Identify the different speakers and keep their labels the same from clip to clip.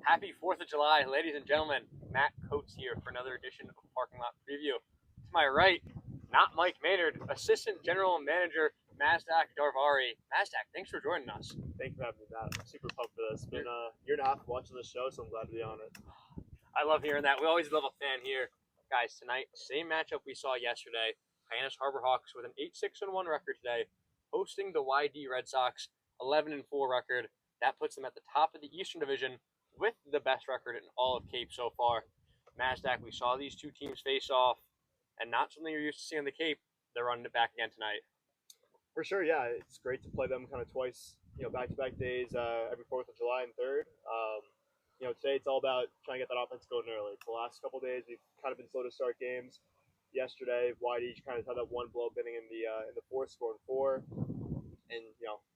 Speaker 1: Happy 4th of July, ladies and gentlemen. Matt Coates here for another edition of Parking Lot Preview. To my right, not Mike Maynard, Assistant General Manager Mazdak Darvari. Mazdak, thanks for joining us.
Speaker 2: Thank you for having me, Matt. I'm super pumped for this. It's been a year and a half watching this show, so I'm glad to be on it.
Speaker 1: I love hearing that. We always love a fan here. Guys, tonight, same matchup we saw yesterday. Hyannis Harbor Hawks with an 8-6-1 record today, hosting the Y-D Red Sox, 11-4 record. That puts them at the top of the Eastern Division with the best record in all of Cape so far. Mazdak, we saw these two teams face off, and not something you're used to seeing on the Cape. They're running it back again tonight.
Speaker 2: For sure, yeah. It's great to play them kind of twice, back-to-back days every 4th of July and 3rd. Today it's all about trying to get that offense going early. The last couple of days, we've kind of been slow to start games. Yesterday, Y-D kind of had that one blow-up inning in the fourth, scoring 4. And,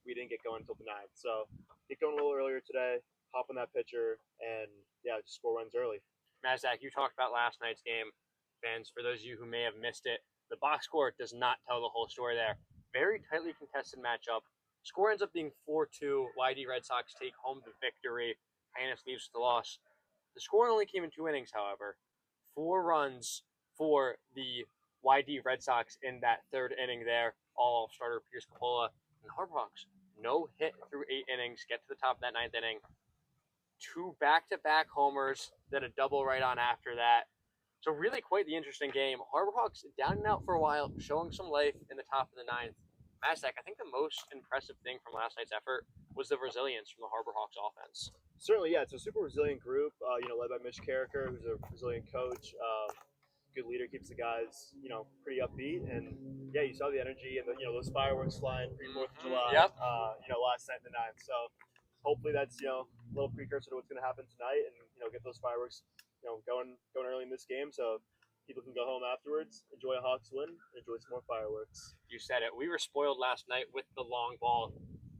Speaker 2: we didn't get going until the 9th. So get going a little earlier today, hop on that pitcher, and, just score runs early.
Speaker 1: Mazdak, you talked about last night's game. Fans, for those of you who may have missed it, the box score does not tell the whole story there. Very tightly contested matchup. Score ends up being 4-2. Y-D Red Sox take home the victory. Hyannis leaves with the loss. The score only came in 2 innings, however. 4 runs for the Y-D Red Sox in that 3rd inning there. All starter Pierce Capola and Harbor Hawks. No hit through 8 innings. Get to the top of that 9th inning. 2 back-to-back homers, then a double right on after that. So really quite the interesting game. Harbor Hawks down and out for a while, showing some life in the top of the 9th. Mazdak, I think the most impressive thing from last night's effort was the resilience from the Harbor Hawks offense.
Speaker 2: Certainly, yeah. It's a super resilient group, led by Mitch Carricker, who's a resilient coach. Good leader, keeps the guys, pretty upbeat. And, yeah, you saw the energy and, those fireworks flying pre-4th of July,
Speaker 1: Yep.
Speaker 2: Last night in the 9th. So hopefully that's, a little precursor to what's going to happen tonight and, get those fireworks, going early in this game so people can go home afterwards, enjoy a Hawks win, enjoy some more fireworks.
Speaker 1: You said it. We were spoiled last night with the long ball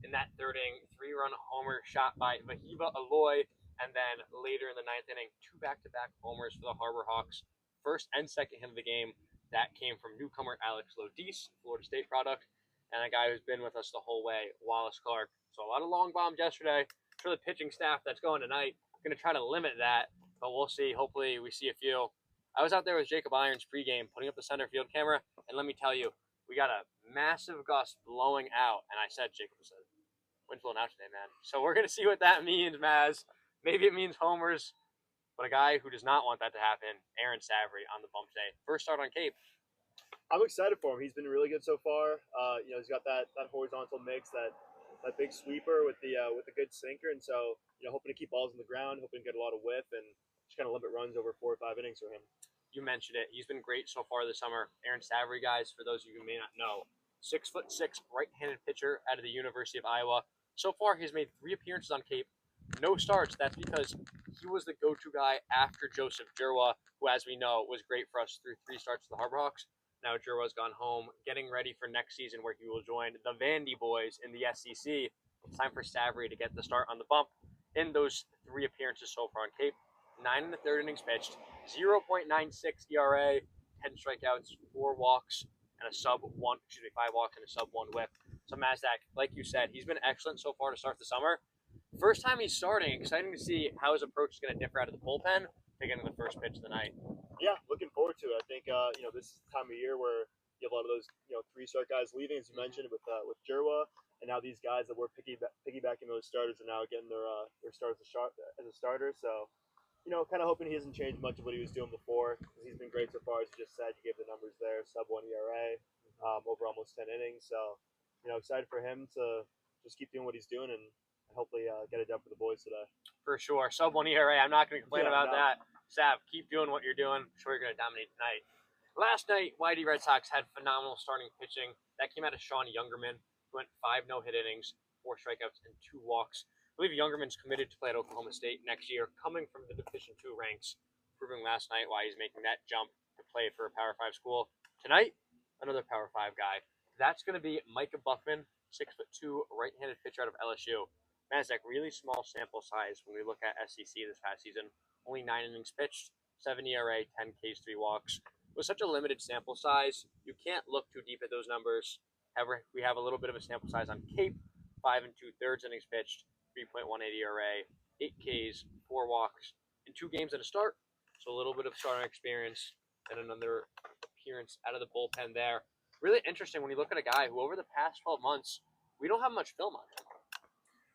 Speaker 1: in that 3rd inning. 3-run homer shot by Vahiva Aloy, and then later in the 9th inning, 2 back-to-back homers for the Harbor Hawks. 1st and 2nd hit of the game, that came from newcomer Alex Lodis, Florida State product, and a guy who's been with us the whole way, Wallace Clark. So a lot of long bombs yesterday. For the pitching staff that's going tonight, going to try to limit that, but we'll see. Hopefully we see a few. I was out there with Jacob Irons pregame, putting up the center field camera, and let me tell you, we got a massive gust blowing out, and I said, Jacob said, wind's blowing out today, man. So we're going to see what that means, Maz. Maybe it means homers, but a guy who does not want that to happen, Aaron Savary on the bump today. First start on Cape.
Speaker 2: I'm excited for him. He's been really good so far. He's got that horizontal mix, that big sweeper with the good sinker, and so hoping to keep balls on the ground, hoping to get a lot of whiff, and just kind of limit runs over 4 or 5 innings for him.
Speaker 1: You mentioned it. He's been great so far this summer. Aaron Savary, guys, for those of you who may not know, 6'6", right-handed pitcher out of the University of Iowa. So far, he's made 3 appearances on Cape. No starts. That's because he was the go-to guy after Joseph Jerwa, who, as we know, was great for us through 3 starts for the Harbor Hawks. Now Jerwa's gone home, getting ready for next season where he will join the Vandy boys in the SEC. It's time for Savary to get the start on the bump in those 3 appearances so far on Cape. 9 in the 3rd innings pitched, 0.96 ERA, 10 strikeouts, 4 walks, and a 5 walks and a sub-1 whip. So Mazdak, like you said, he's been excellent so far to start the summer. First time he's starting, exciting to see how his approach is going to differ out of the bullpen, taking the first pitch of the night.
Speaker 2: Yeah, looking forward to it. I think this is the time of year where you have a lot of those 3-start guys leaving, as you mentioned, with Jerwa, and now these guys that were piggybacking those starters are now getting their start as a starter. So, kind of hoping he hasn't changed much of what he was doing before, because he's been great so far. As you just said, you gave the numbers there, sub-1 ERA, over almost 10 innings. So, excited for him to just keep doing what he's doing and hopefully get it done for the boys today.
Speaker 1: For sure. Sub-1 ERA. I'm not going to complain about that. Sav, keep doing what you're doing. I'm sure you're going to dominate tonight. Last night, Y-D Red Sox had phenomenal starting pitching. That came out of Sean Youngerman, who went 5 no-hit innings, 4 strikeouts, and 2 walks. I believe Youngerman's committed to play at Oklahoma State next year, coming from the Division II ranks, proving last night why he's making that jump to play for a Power 5 school. Tonight, another Power 5 guy. That's going to be Micah Buckman, 6'2", right-handed pitcher out of LSU. Mazdak, really small sample size when we look at SEC this past season. Only 9 innings pitched, 7 ERA, 10 Ks, 3 walks. With such a limited sample size, you can't look too deep at those numbers. However, we have a little bit of a sample size on Cape, 5 2/3 innings pitched, 3.18 ERA, 8 Ks, 4 walks in 2 games and a start. So a little bit of starting experience and another appearance out of the bullpen there. Really interesting when you look at a guy who over the past 12 months, we don't have much film on him.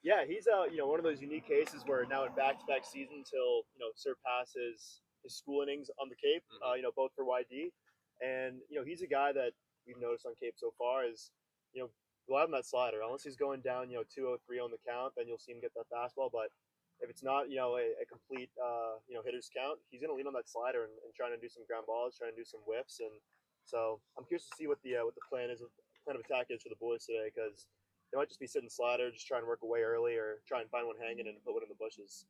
Speaker 2: Yeah, he's one of those unique cases where now in back-to-back seasons he'll surpasses his school innings on the Cape. Both for Y-D, and he's a guy that we've noticed on Cape so far is we'll have him that slider unless he's going down 2-0-3 on the count, then you'll see him get that fastball. But if it's not a complete hitter's count, he's gonna lean on that slider and trying to do some ground balls, trying to do some whiffs, and so I'm curious to see what the plan is, plan of attack is for the boys today because. They might just be sitting slider, just trying to work away early, or try and find one hanging and put one in the bushes.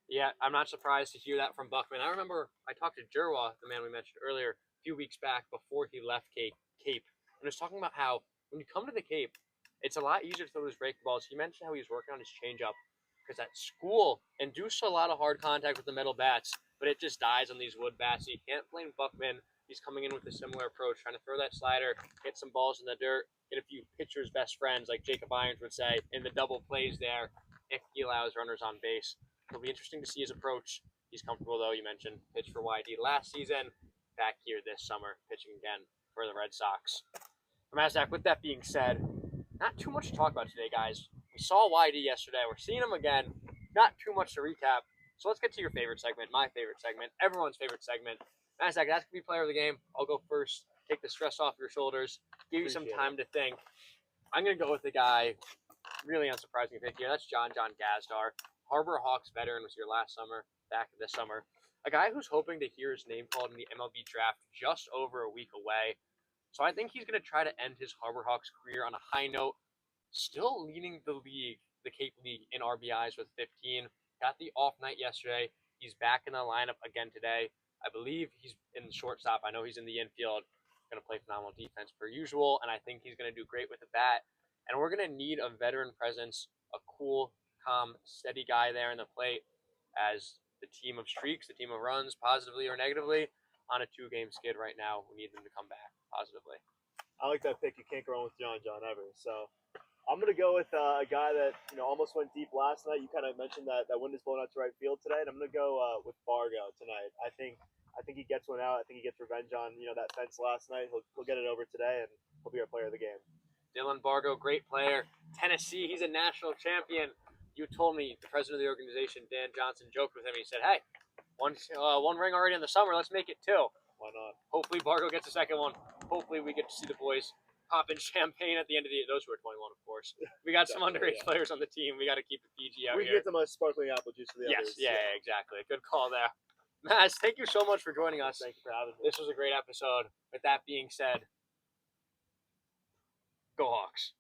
Speaker 1: Yeah, I'm not surprised to hear that from Buckman. I remember I talked to Jerwa, the man we mentioned earlier, a few weeks back before he left Cape, and was talking about how when you come to the Cape, it's a lot easier to throw those break balls. He mentioned how he was working on his changeup because at school, induced a lot of hard contact with the metal bats, but it just dies on these wood bats. So you can't blame Buckman. He's coming in with a similar approach, trying to throw that slider, get some balls in the dirt, get a few pitchers' best friends, like Jacob Irons would say, in the double plays there if he allows runners on base. It'll be interesting to see his approach. He's comfortable, though. You mentioned pitched for Y-D last season, back here this summer, pitching again for the Red Sox. For Mazdak, with that being said, not too much to talk about today, guys. We saw Y-D yesterday. We're seeing him again. Not too much to recap. So let's get to your favorite segment, my favorite segment, everyone's favorite segment. Mazdak, that's going to be player of the game. I'll go first. Take the stress off your shoulders. Give you some time to think. I'm going to go with the guy, really unsurprising pick here. That's John Gazdar. Harbor Hawks veteran, was here last summer, back this summer. A guy who's hoping to hear his name called in the MLB draft just over a week away. So I think he's going to try to end his Harbor Hawks career on a high note. Still leading the league, the Cape League, in RBIs with 15. Got the off night yesterday. He's back in the lineup again today. I believe he's in the shortstop. I know he's in the infield. Going to play phenomenal defense per usual, and I think he's going to do great with the bat. And we're going to need a veteran presence, a cool, calm, steady guy there in the plate as the team of streaks, the team of runs, positively or negatively, on a 2-game skid right now. We need them to come back positively.
Speaker 2: I like that pick. You can't go wrong with John ever. So I'm going to go with a guy that almost went deep last night. You kind of mentioned that wind is blowing out to right field today, and I'm going to go with Bargo tonight. I think he gets one out. I think he gets revenge on that fence last night. He'll get it over today, and he'll be our player of the game.
Speaker 1: Dylan Bargo, great player. Tennessee, he's a national champion. You told me the president of the organization, Dan Johnson, joked with him. He said, "Hey, one ring already in the summer. Let's make it 2."
Speaker 2: Why not?
Speaker 1: Hopefully Bargo gets a second one. Hopefully we get to see the boys popping champagne at the end of the year. Those who are 21, of course. We got some underage players on the team. We got to keep the PG out
Speaker 2: we
Speaker 1: here.
Speaker 2: We get them a sparkling apple juice for the others.
Speaker 1: Yes, yeah, exactly. Good call there. Maz, thank you so much for joining us.
Speaker 2: Thank you for having me.
Speaker 1: This was a great episode. With that being said, go Hawks.